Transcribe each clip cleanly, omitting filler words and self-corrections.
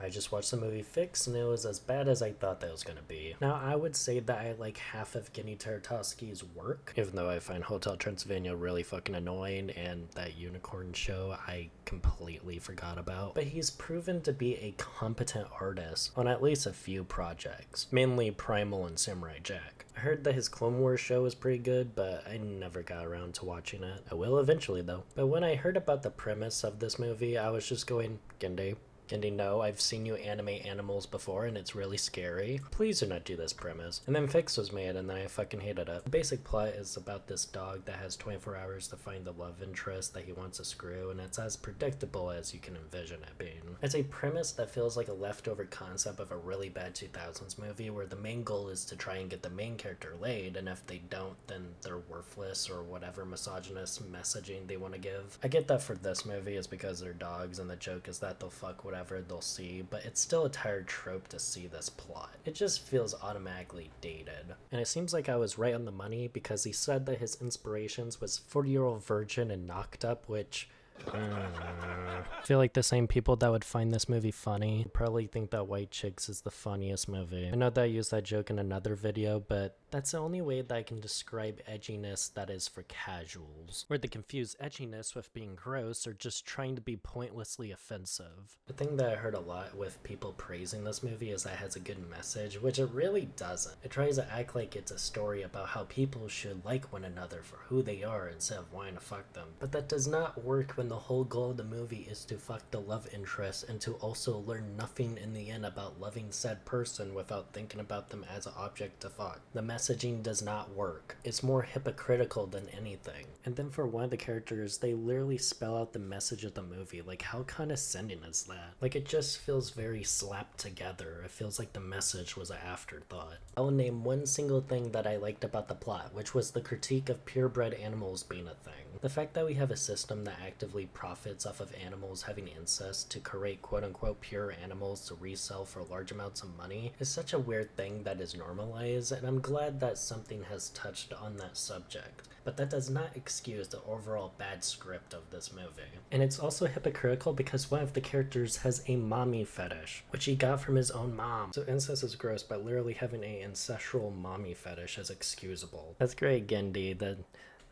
I just watched the movie Fix and it was as bad as I thought that was gonna be. Now, I would say that I like half of Genndy Tartakovsky's work, even though I find Hotel Transylvania really fucking annoying and that unicorn show I completely forgot about. But he's proven to be a competent artist on at least a few projects, mainly Primal and Samurai Jack. I heard that his Clone Wars show was pretty good, but I never got around to watching it. I will eventually though. But when I heard about the premise of this movie, I was just going, Genndy, no, I've seen you animate animals before and it's really scary. Please do not do this premise. And then Fix was made and then I fucking hated it. The basic plot is about this dog that has 24 hours to find the love interest that he wants to screw, and it's as predictable as you can envision it being. It's a premise that feels like a leftover concept of a really bad 2000s movie where the main goal is to try and get the main character laid, and if they don't, then they're worthless or whatever misogynist messaging they want to give. I get that for this movie is because they're dogs and the joke is that they'll fuck whatever they'll see, but it's still a tired trope to see this plot. It just feels automatically dated. And it seems like I was right on the money because he said that his inspirations was 40-year-old virgin and Knocked Up, which I feel like the same people that would find this movie funny probably think that White Chicks is the funniest movie. I know that I used that joke in another video, but that's the only way that I can describe edginess that is for casuals, where they confuse edginess with being gross or just trying to be pointlessly offensive. The thing that I heard a lot with people praising this movie is that it has a good message, which it really doesn't. It tries to act like it's a story about how people should like one another for who they are instead of wanting to fuck them. But that does not work when the whole goal of the movie is to fuck the love interest and to also learn nothing in the end about loving said person without thinking about them as an object to fuck. The messaging does not work. It's more hypocritical than anything. And then for one of the characters, they literally spell out the message of the movie. Like, how condescending is that? Like, it just feels very slapped together. It feels like the message was an afterthought. I will name one single thing that I liked about the plot, which was the critique of purebred animals being a thing. The fact that we have a system that actively profits off of animals having incest to create quote-unquote pure animals to resell for large amounts of money is such a weird thing that is normalized, and I'm glad that something has touched on that subject. But that does not excuse the overall bad script of this movie. And it's also hypocritical because one of the characters has a mommy fetish, which he got from his own mom. So incest is gross, but literally having a ancestral mommy fetish is excusable. That's great, Genndy.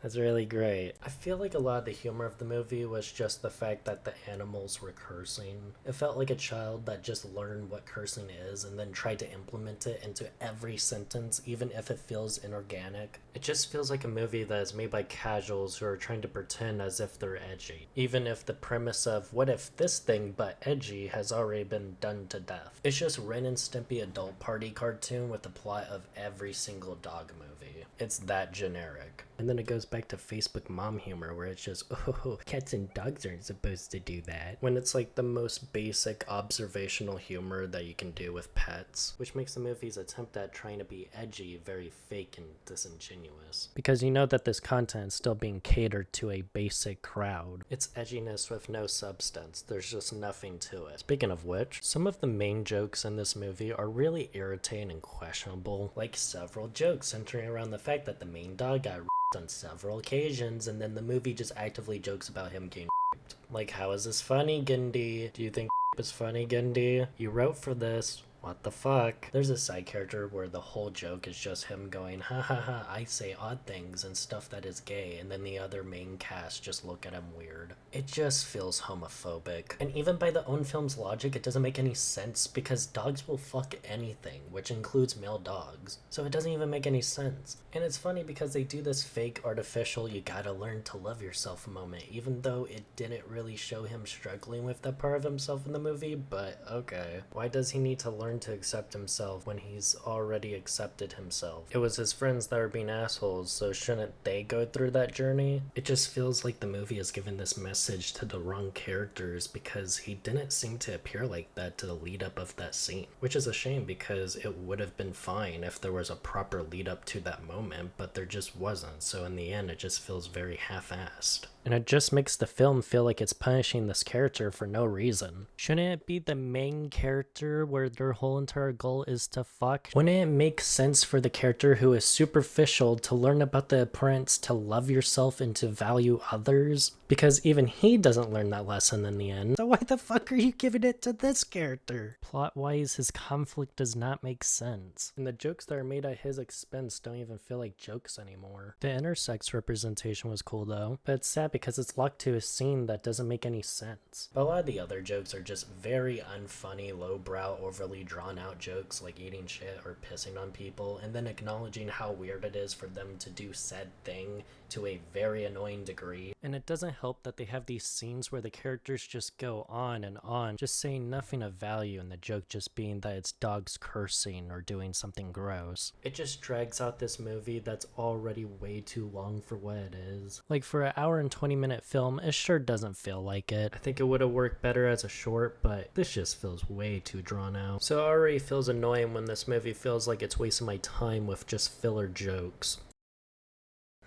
That's really great. I feel like a lot of the humor of the movie was just the fact that the animals were cursing. It felt like a child that just learned what cursing is and then tried to implement it into every sentence, even if it feels inorganic. It just feels like a movie that is made by casuals who are trying to pretend as if they're edgy, even if the premise of what if this thing but edgy has already been done to death. It's just Ren and Stimpy adult party cartoon with the plot of every single dog movie. It's that generic. And then it goes back to Facebook mom humor where it's just, oh, cats and dogs aren't supposed to do that. When it's like the most basic observational humor that you can do with pets, which makes the movie's attempt at trying to be edgy very fake and disingenuous. Because you know that this content is still being catered to a basic crowd. It's edginess with no substance. There's just nothing to it. Speaking of which, some of the main jokes in this movie are really irritating and questionable. Like several jokes centering around the fact that the main dog got on several occasions, and then the movie just actively jokes about him getting raped. Like, how is this funny, Genndy? Do you think is funny, Genndy? You wrote for this. What the fuck? There's a side character where the whole joke is just him going, ha ha ha, I say odd things and stuff that is gay, and then the other main cast just look at him weird. It just feels homophobic. And even by the own film's logic, it doesn't make any sense because dogs will fuck anything, which includes male dogs. So it doesn't even make any sense. And it's funny because they do this fake, artificial, you gotta learn to love yourself moment, even though it didn't really show him struggling with that part of himself in the movie, but okay. Why does he need to learn to accept himself when he's already accepted himself? It was his friends that were being assholes, so shouldn't they go through that journey? It just feels like the movie has given this message to the wrong characters because he didn't seem to appear like that to the lead up of that scene, which is a shame because it would have been fine if there was a proper lead up to that moment, but there just wasn't, so in the end it just feels very half-assed. and it just makes the film feel like it's punishing this character for no reason. Shouldn't it be the main character where their whole entire goal is to fuck? Wouldn't it make sense for the character who is superficial to learn about the importance to love yourself and to value others? Because even he doesn't learn that lesson in the end. So why the fuck are you giving it to this character? Plot-wise, his conflict does not make sense. And the jokes that are made at his expense don't even feel like jokes anymore. The intersex representation was cool though, but it's sad because it's locked to a scene that doesn't make any sense. But a lot of the other jokes are just very unfunny, lowbrow, overly drawn out jokes like eating shit or pissing on people, and then acknowledging how weird it is for them to do said thing to a very annoying degree. And it doesn't help that they have these scenes where the characters just go on and on, just saying nothing of value, and the joke just being that it's dogs cursing or doing something gross. It just drags out this movie that's already way too long for what it is. Like, for an hour and 20-minute film, it sure doesn't feel like it. I think it would have worked better as a short, but this just feels way too drawn out. So it already feels annoying when this movie feels like it's wasting my time with just filler jokes.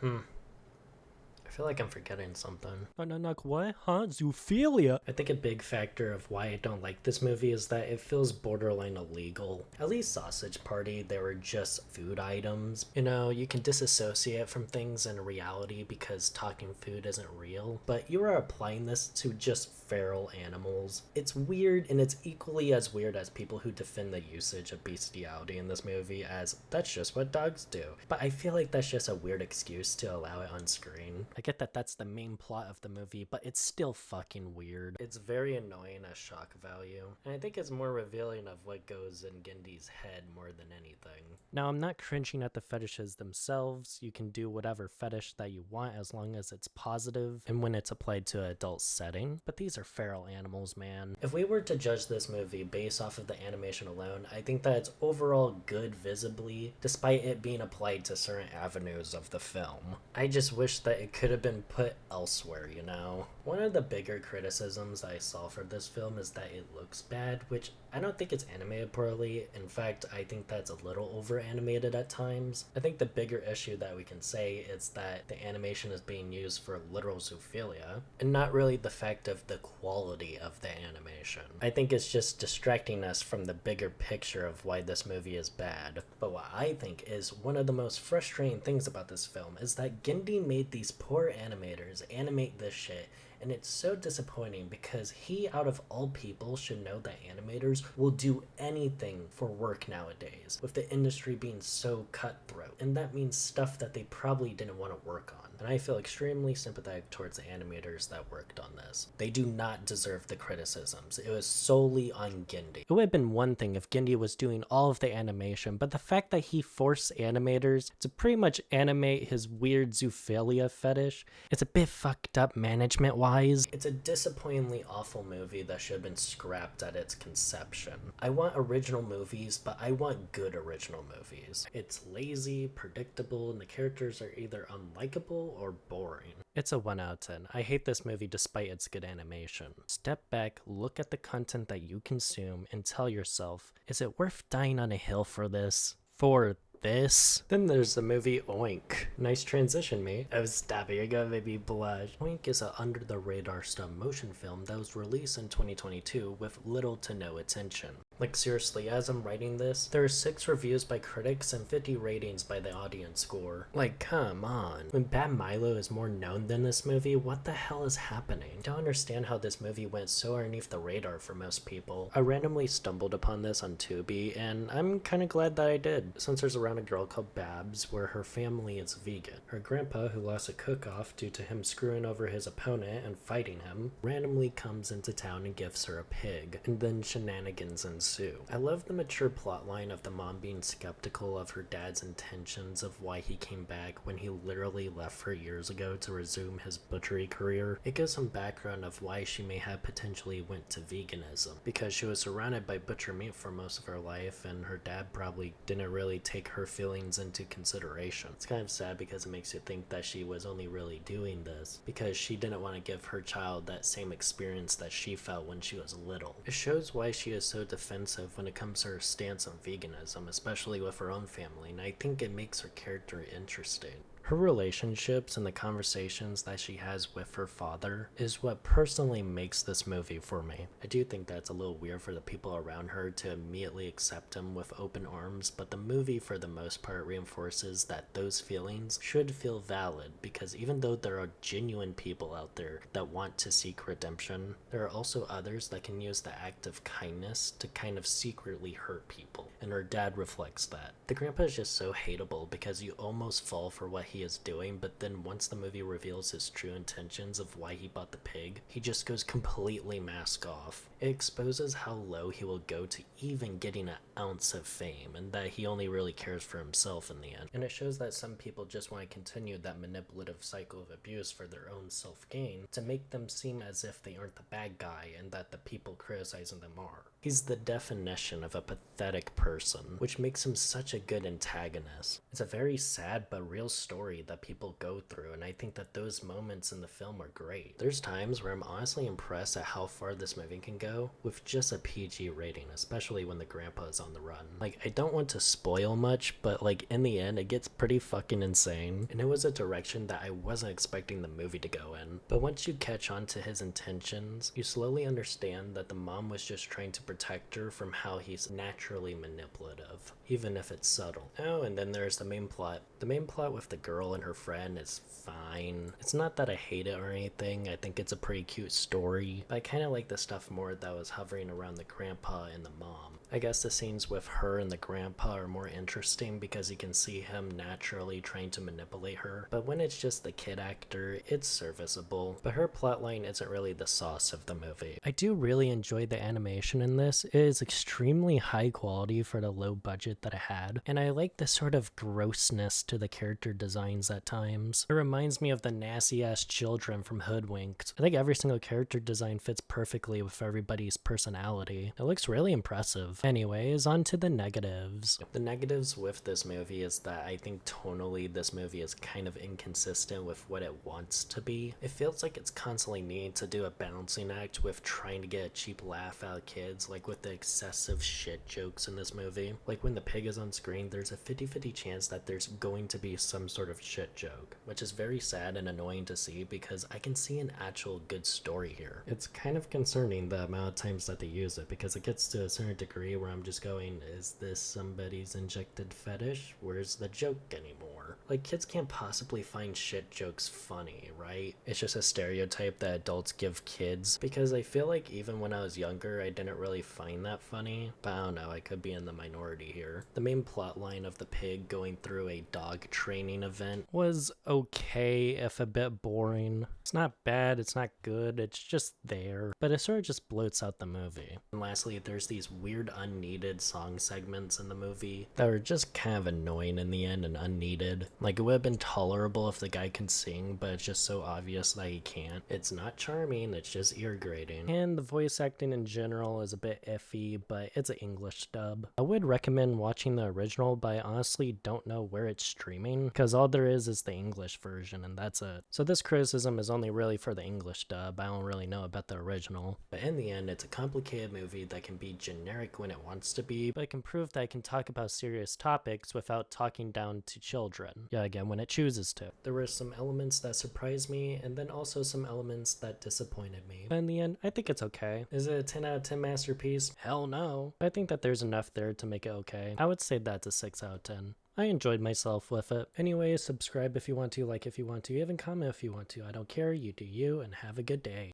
I feel like I'm forgetting something. What? Huh? Zoophilia? I think a big factor of why I don't like this movie is that it feels borderline illegal. At least Sausage Party, they were just food items. You know, you can disassociate from things in reality because talking food isn't real, but you are applying this to just feral animals. It's weird, and it's equally as weird as people who defend the usage of bestiality in this movie as that's just what dogs do. But I feel like that's just a weird excuse to allow it on screen. I get that that's the main plot of the movie, but it's still fucking weird. It's very annoying as shock value, and I think it's more revealing of what goes in Genndy's head more than anything. Now, I'm not cringing at the fetishes themselves. You can do whatever fetish that you want as long as it's positive and when it's applied to an adult setting, but these are feral animals, man. If we were to judge this movie based off of the animation alone, I think that it's overall good visibly, despite it being applied to certain avenues of the film. I just wish that it could have been put elsewhere, you know? One of the bigger criticisms I saw for this film is that it looks bad, which I don't think it's animated poorly. In fact, I think that's a little over animated at times. I think the bigger issue that we can say is that the animation is being used for literal zoophilia, and not really the fact of the quality of the animation. I think it's just distracting us from the bigger picture of why this movie is bad. But what I think is one of the most frustrating things about this film is that Genndy made these poor animators animate this shit, and it's so disappointing because he, out of all people, should know that animators will do anything for work nowadays, with the industry being so cutthroat, and that means stuff that they probably didn't want to work on. And I feel extremely sympathetic towards the animators that worked on this. They do not deserve the criticisms. It was solely on Genndy. It would have been one thing if Genndy was doing all of the animation, but the fact that he forced animators to pretty much animate his weird zoophilia fetish, it's a bit fucked up management-wise. It's a disappointingly awful movie that should have been scrapped at its conception. I want original movies, but I want good original movies. It's lazy, predictable, and the characters are either unlikable or boring. It's a 1 out of 10. I hate this movie despite its good animation. Step back, look at the content that you consume, and tell yourself, is it worth dying on a hill for this? For this? Then there's the movie Oink. Nice transition, mate. Oh, stop it, you're gonna make me blush. Oink is a under-the-radar stop-motion film that was released in 2022 with little to no attention. Like, seriously, as I'm writing this, there are 6 reviews by critics and 50 ratings by the audience score. Like, come on. When Bad Milo is more known than this movie, what the hell is happening? I don't understand how this movie went so underneath the radar for most people. I randomly stumbled upon this on Tubi, and I'm kinda glad that I did, since there's around a girl called Babs where her family is vegan. Her grandpa, who lost a cook-off due to him screwing over his opponent and fighting him, randomly comes into town and gives her a pig, and then shenanigans ensue. I love the mature plotline of the mom being skeptical of her dad's intentions of why he came back when he literally left her years ago to resume his butchery career. It gives some background of why she may have potentially went to veganism, because she was surrounded by butcher meat for most of her life and her dad probably didn't really take her feelings into consideration. It's kind of sad because it makes you think that she was only really doing this because she didn't want to give her child that same experience that she felt when she was little. It shows why she is so defensive when it comes to her stance on veganism, especially with her own family, and I think it makes her character interesting. Her relationships and the conversations that she has with her father is what personally makes this movie for me. I do think that's a little weird for the people around her to immediately accept him with open arms, but the movie for the most part reinforces that those feelings should feel valid, because even though there are genuine people out there that want to seek redemption, there are also others that can use the act of kindness to kind of secretly hurt people, and her dad reflects that. The grandpa is just so hateable because you almost fall for what he is doing, but then once the movie reveals his true intentions of why he bought the pig, he just goes completely mask off. It exposes how low he will go to even getting an ounce of fame, and that he only really cares for himself in the end. And it shows that some people just want to continue that manipulative cycle of abuse for their own self-gain, to make them seem as if they aren't the bad guy and that the people criticizing them are. He's the definition of a pathetic person, which makes him such a good antagonist. It's a very sad but real story that people go through, and I think that those moments in the film are great. There's times where I'm honestly impressed at how far this movie can go with just a PG rating, especially when the grandpa is on the run. Like, I don't want to spoil much, but like in the end it gets pretty fucking insane, and it was a direction that I wasn't expecting the movie to go in. But once you catch on to his intentions, you slowly understand that the mom was just trying to protect her from how he's naturally manipulative, even if it's subtle. Oh, and then there's the main plot. The main plot with the girl and her friend is fine. It's not that I hate it or anything, I think it's a pretty cute story, but I kind of like the stuff more that was hovering around the grandpa and the mom. I guess the scenes with her and the grandpa are more interesting because you can see him naturally trying to manipulate her, but when it's just the kid actor, it's serviceable. But her plotline isn't really the sauce of the movie. I do really enjoy the animation in this. It is extremely high quality for the low budget that it had, and I like the sort of grossness to the character designs at times. It reminds me of the nasty ass children from Hoodwinked. I think every single character design fits perfectly with everybody's personality. It looks really impressive. Anyways, on to the negatives. The negatives with this movie is that I think tonally this movie is kind of inconsistent with what it wants to be. It feels like it's constantly needing to do a balancing act with trying to get a cheap laugh out of kids, like with the excessive shit jokes in this movie. Like when the pig is on screen, there's a 50-50 chance that there's going to be some sort of shit joke, which is very sad and annoying to see because I can see an actual good story here. It's kind of concerning the amount of times that they use it, because it gets to a certain degree where I'm just going, is this somebody's injected fetish? Where's the joke anymore? Like, kids can't possibly find shit jokes funny, right? It's just a stereotype that adults give kids, because I feel like even when I was younger I didn't really find that funny, but I don't know, I could be in the minority here. The main plot line of the pig going through a dog training event was okay, if a bit boring. It's not bad, it's not good, it's just there, but it sort of just bloats out the movie. And lastly, there's these weird unneeded song segments in the movie that were just kind of annoying in the end and unneeded. Like, it would have been tolerable if the guy can sing, but it's just so obvious that he can't. It's not charming, it's just ear grating. And the voice acting in general is a bit iffy, but it's an English dub. I would recommend watching the original, but I honestly don't know where it's streaming, because all there is the English version, and that's it. So this criticism is only really for the English dub. I don't really know about the original. But in the end, it's a complicated movie that can be generic when it wants to be, but it can prove that it can talk about serious topics without talking down to children. Yeah, again, when it chooses to. There were some elements that surprised me, and then also some elements that disappointed me. But in the end, I think it's okay. Is it a 10 out of 10 masterpiece? Hell no. I think that there's enough there to make it okay. I would say that's a 6 out of 10. I enjoyed myself with it. Anyway, subscribe if you want to, like if you want to, even comment if you want to. I don't care, you do you, and have a good day.